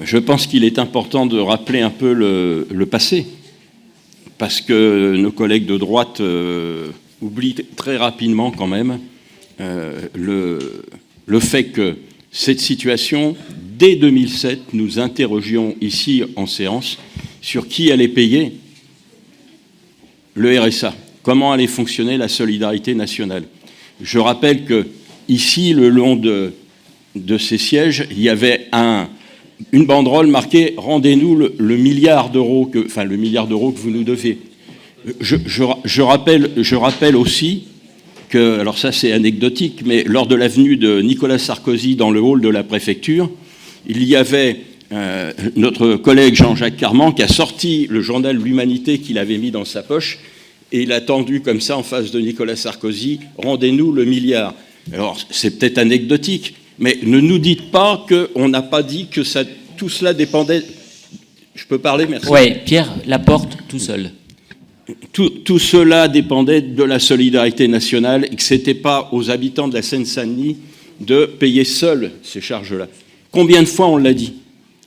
Je pense qu'il est important de rappeler un peu le passé, parce que nos collègues de droite oublient très rapidement quand même le fait que cette situation, dès 2007, nous interrogions ici en séance sur qui allait payer le RSA, comment allait fonctionner la solidarité nationale. Je rappelle que ici, le long de ces sièges, il y avait une banderole marquée « Rendez-nous le milliard d'euros que vous nous devez ». Je rappelle aussi que, alors ça c'est anecdotique, mais lors de la venue de Nicolas Sarkozy dans le hall de la préfecture, il y avait notre collègue Jean-Jacques Carman qui a sorti le journal de l'Humanité qu'il avait mis dans sa poche et il a tendu comme ça en face de Nicolas Sarkozy « Rendez-nous le milliard ». Alors c'est peut-être anecdotique, mais ne nous dites pas qu'on n'a pas dit que tout cela dépendait... Je peux parler, merci. Oui, Pierre Laporte, tout seul. Tout cela dépendait de la solidarité nationale et que ce n'était pas aux habitants de la Seine-Saint-Denis de payer seuls ces charges-là. Combien de fois on l'a dit?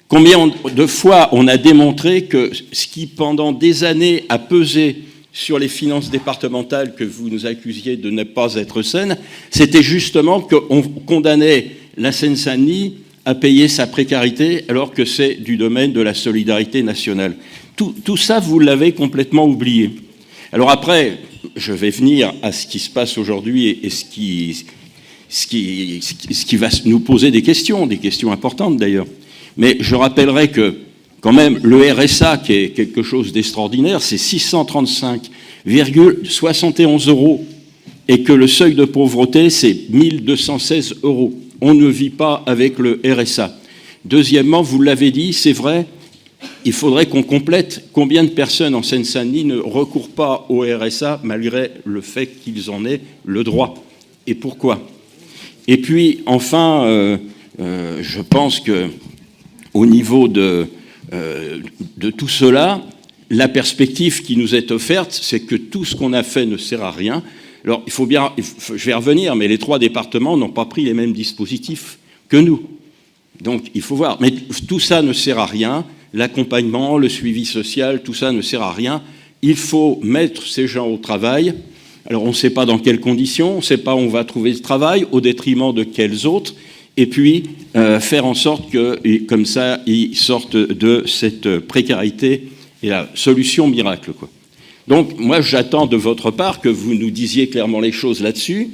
Combien de fois on a démontré que ce qui, pendant des années, a pesé sur les finances départementales que vous nous accusiez de ne pas être saines, c'était justement qu'on condamnait la Seine-Saint-Denis à payer sa précarité alors que c'est du domaine de la solidarité nationale. Tout ça, vous l'avez complètement oublié. Alors après, je vais venir à ce qui se passe aujourd'hui et ce qui va nous poser des questions importantes d'ailleurs. Mais je rappellerai que quand même le RSA, qui est quelque chose d'extraordinaire, c'est 635,71 € et que le seuil de pauvreté, c'est 1216 €. On ne vit pas avec le RSA. Deuxièmement, vous l'avez dit, c'est vrai, il faudrait qu'on complète combien de personnes en Seine-Saint-Denis ne recourent pas au RSA malgré le fait qu'ils en aient le droit. Et pourquoi? Et puis, enfin, je pense qu'au niveau de tout cela, la perspective qui nous est offerte, c'est que tout ce qu'on a fait ne sert à rien. Alors, je vais revenir, mais les 3 départements n'ont pas pris les mêmes dispositifs que nous. Donc, il faut voir. Mais tout ça ne sert à rien. L'accompagnement, le suivi social, tout ça ne sert à rien. Il faut mettre ces gens au travail. Alors, on ne sait pas dans quelles conditions, on ne sait pas où on va trouver ce travail, au détriment de quels autres, et puis faire en sorte que, comme ça, ils sortent de cette précarité et la solution miracle, quoi. Donc, moi, j'attends de votre part que vous nous disiez clairement les choses là-dessus.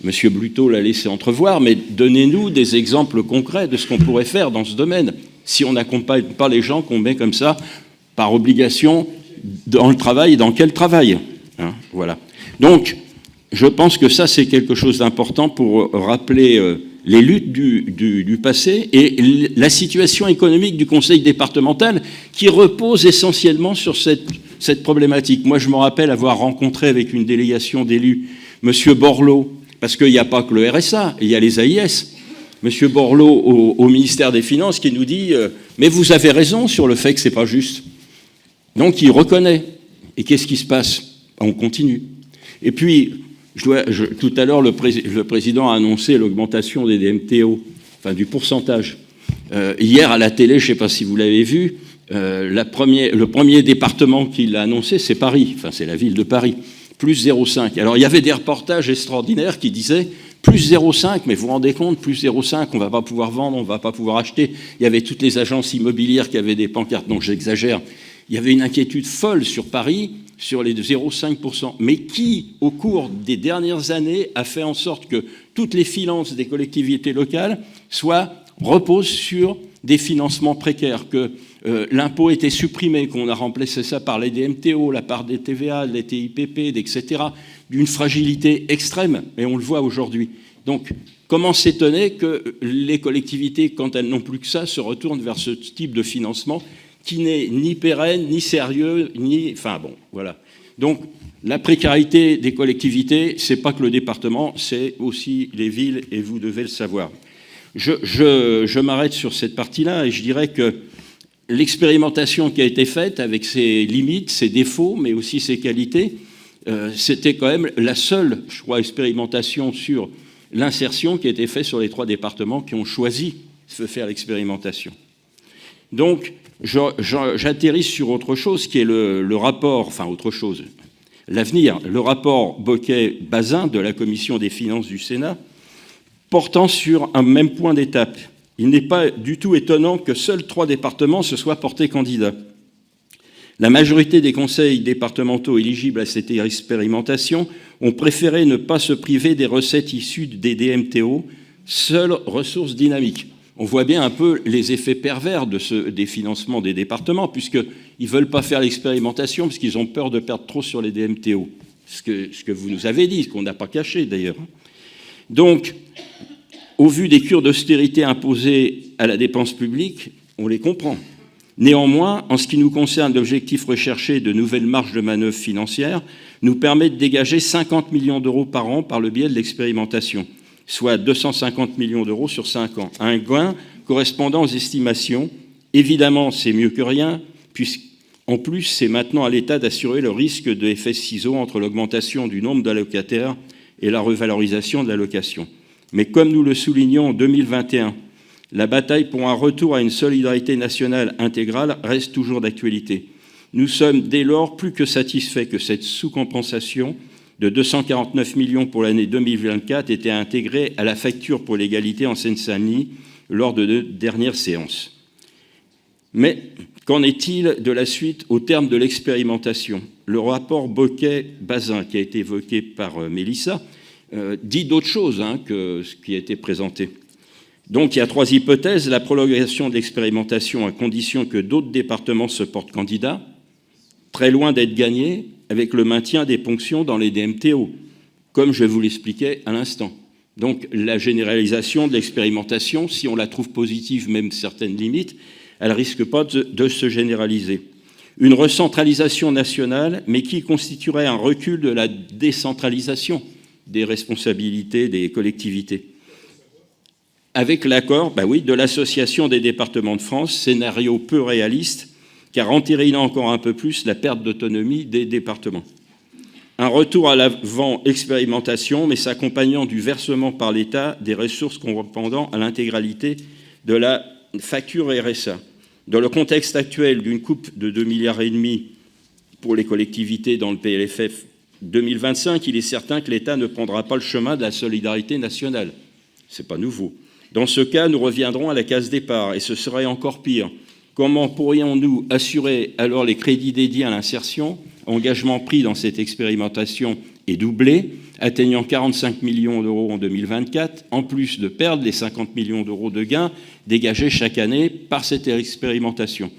Monsieur Bluteau l'a laissé entrevoir, mais donnez-nous des exemples concrets de ce qu'on pourrait faire dans ce domaine, si on n'accompagne pas les gens qu'on met comme ça, par obligation, dans le travail, et dans quel travail, hein, voilà. Donc, je pense que ça, c'est quelque chose d'important pour rappeler les luttes du passé et la situation économique du conseil départemental qui repose essentiellement sur cette problématique. Moi, je me rappelle avoir rencontré avec une délégation d'élus M. Borloo, parce qu'il n'y a pas que le RSA, il y a les AIS. M. Borloo au ministère des Finances qui nous dit « Mais vous avez raison sur le fait que ce n'est pas juste ». Donc, il reconnaît. Et qu'est-ce qui se passe? On continue. Et puis, tout à l'heure, le président a annoncé l'augmentation des DMTO, enfin du pourcentage. Hier, à la télé, je ne sais pas si vous l'avez vu, le premier département qui l'a annoncé, c'est Paris, enfin c'est la ville de Paris, plus 0,5. Alors, il y avait des reportages extraordinaires qui disaient plus 0,5, mais vous vous rendez compte, plus 0,5, on ne va pas pouvoir vendre, on ne va pas pouvoir acheter. Il y avait toutes les agences immobilières qui avaient des pancartes, donc j'exagère. Il y avait une inquiétude folle sur Paris, sur les 0,5%. Mais qui, au cours des dernières années, a fait en sorte que toutes les finances des collectivités locales reposent sur des financements précaires, que l'impôt était supprimé, qu'on a remplacé ça par les DMTO, la part des TVA, des TIPP, etc., d'une fragilité extrême, et on le voit aujourd'hui. Donc, comment s'étonner que les collectivités, quand elles n'ont plus que ça, se retournent vers ce type de financement qui n'est ni pérenne, ni sérieux, ni... Enfin bon, voilà. Donc, la précarité des collectivités, c'est pas que le département, c'est aussi les villes, et vous devez le savoir. Je m'arrête sur cette partie-là, et je dirais que l'expérimentation qui a été faite, avec ses limites, ses défauts, mais aussi ses qualités, c'était quand même la seule, je crois, expérimentation sur l'insertion qui a été faite sur les 3 départements qui ont choisi de faire l'expérimentation. Donc, j'atterris sur autre chose, qui est le rapport, enfin autre chose, l'avenir, le rapport Bocquet-Bazin de la Commission des finances du Sénat, portant sur un même point d'étape. Il n'est pas du tout étonnant que seuls 3 départements se soient portés candidats. La majorité des conseils départementaux éligibles à cette expérimentation ont préféré ne pas se priver des recettes issues des DMTO, seule ressource dynamique. On voit bien un peu les effets pervers des financements des départements, puisqu'ils ne veulent pas faire l'expérimentation, parce qu'ils ont peur de perdre trop sur les DMTO. Ce que vous nous avez dit, ce qu'on n'a pas caché d'ailleurs. Donc, au vu des cures d'austérité imposées à la dépense publique, on les comprend. Néanmoins, en ce qui nous concerne, l'objectif recherché de nouvelles marges de manœuvre financières nous permet de dégager 50 millions d'euros par an par le biais de l'expérimentation, soit 250 millions d'euros sur 5 ans. Un gain correspondant aux estimations. Évidemment, c'est mieux que rien, puisqu'en plus, c'est maintenant à l'État d'assurer le risque de effet ciseau entre l'augmentation du nombre d'allocataires et la revalorisation de l'allocation. Mais comme nous le soulignons en 2021, la bataille pour un retour à une solidarité nationale intégrale reste toujours d'actualité. Nous sommes dès lors plus que satisfaits que cette sous-compensation de 249 millions pour l'année 2024 était intégrée à la facture pour l'égalité en Seine-Saint-Denis lors de 2 dernières séances. Mais qu'en est-il de la suite au terme de l'expérimentation ? Le rapport Bocquet-Bazin, qui a été évoqué par Mélissa, dit d'autres choses que ce qui a été présenté. Donc il y a 3 hypothèses. La prolongation de l'expérimentation à condition que d'autres départements se portent candidats, très loin d'être gagné avec le maintien des ponctions dans les DMTO, comme je vous l'expliquais à l'instant. Donc la généralisation de l'expérimentation, si on la trouve positive, même certaines limites, elle ne risque pas de se généraliser. Une recentralisation nationale, mais qui constituerait un recul de la décentralisation des responsabilités des collectivités. Avec l'accord de l'Association des départements de France, scénario peu réaliste, car entérinant encore un peu plus la perte d'autonomie des départements. Un retour à l'avant-expérimentation, mais s'accompagnant du versement par l'État des ressources correspondant à l'intégralité de la facture RSA. Dans le contexte actuel d'une coupe de 2,5 milliards pour les collectivités dans le PLFF 2025, il est certain que l'État ne prendra pas le chemin de la solidarité nationale. Ce n'est pas nouveau. Dans ce cas, nous reviendrons à la case départ, et ce serait encore pire. Comment pourrions-nous assurer alors les crédits dédiés à l'insertion, engagement pris dans cette expérimentation et doublé, atteignant 45 millions d'euros en 2024, en plus de perdre les 50 millions d'euros de gains dégagés chaque année par cette expérimentation.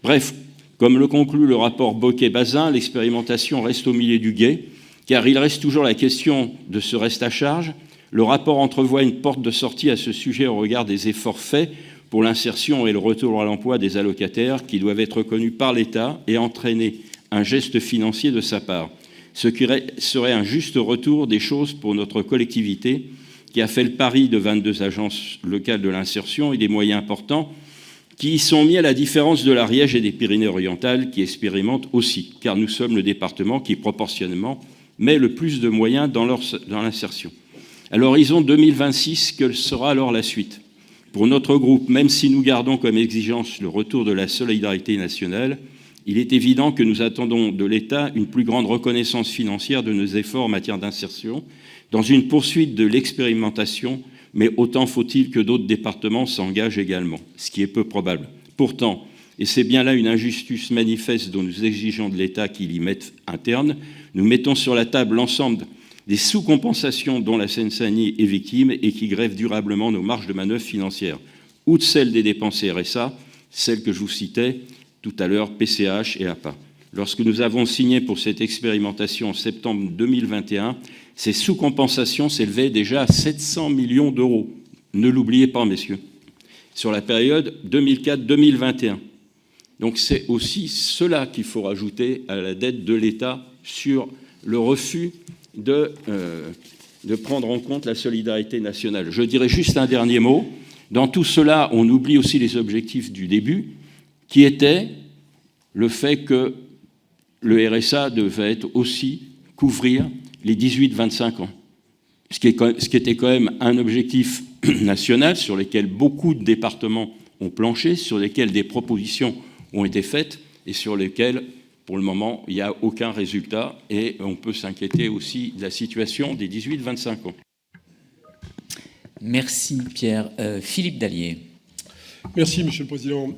Bref, comme le conclut le rapport Bocquet-Bazin, l'expérimentation reste au milieu du gué, car il reste toujours la question de ce reste à charge. Le rapport entrevoit une porte de sortie à ce sujet au regard des efforts faits pour l'insertion et le retour à l'emploi des allocataires qui doivent être reconnus par l'État et entraîner un geste financier de sa part. Ce qui serait un juste retour des choses pour notre collectivité qui a fait le pari de 22 agences locales de l'insertion et des moyens importants qui y sont mis à la différence de l'Ariège et des Pyrénées-Orientales qui expérimentent aussi, car nous sommes le département qui proportionnellement met le plus de moyens dans l'insertion. À l'horizon 2026, quelle sera alors la suite ? Pour notre groupe, même si nous gardons comme exigence le retour de la solidarité nationale, il est évident que nous attendons de l'État une plus grande reconnaissance financière de nos efforts en matière d'insertion, dans une poursuite de l'expérimentation, mais autant faut-il que d'autres départements s'engagent également, ce qui est peu probable. Pourtant, et c'est bien là une injustice manifeste dont nous exigeons de l'État qu'il y mette un terme, nous mettons sur la table l'ensemble des sous-compensations dont la Seine-Saint-Denis est victime et qui grèvent durablement nos marges de manœuvre financières. Outre celles des dépenses RSA, celles que je vous citais tout à l'heure, PCH et APA. Lorsque nous avons signé pour cette expérimentation en septembre 2021, ces sous-compensations s'élevaient déjà à 700 millions d'euros. Ne l'oubliez pas, messieurs, sur la période 2004-2021. Donc c'est aussi cela qu'il faut rajouter à la dette de l'État sur le refus de prendre en compte la solidarité nationale. Je dirais juste un dernier mot. Dans tout cela, on oublie aussi les objectifs du début, qui était le fait que le RSA devait être aussi couvrir les 18-25 ans, ce qui était quand même un objectif national sur lequel beaucoup de départements ont planché, sur lesquels des propositions ont été faites et sur lesquelles, pour le moment, il n'y a aucun résultat. Et on peut s'inquiéter aussi de la situation des 18-25 ans. Merci Pierre. Philippe Dallier. Merci Monsieur le Président.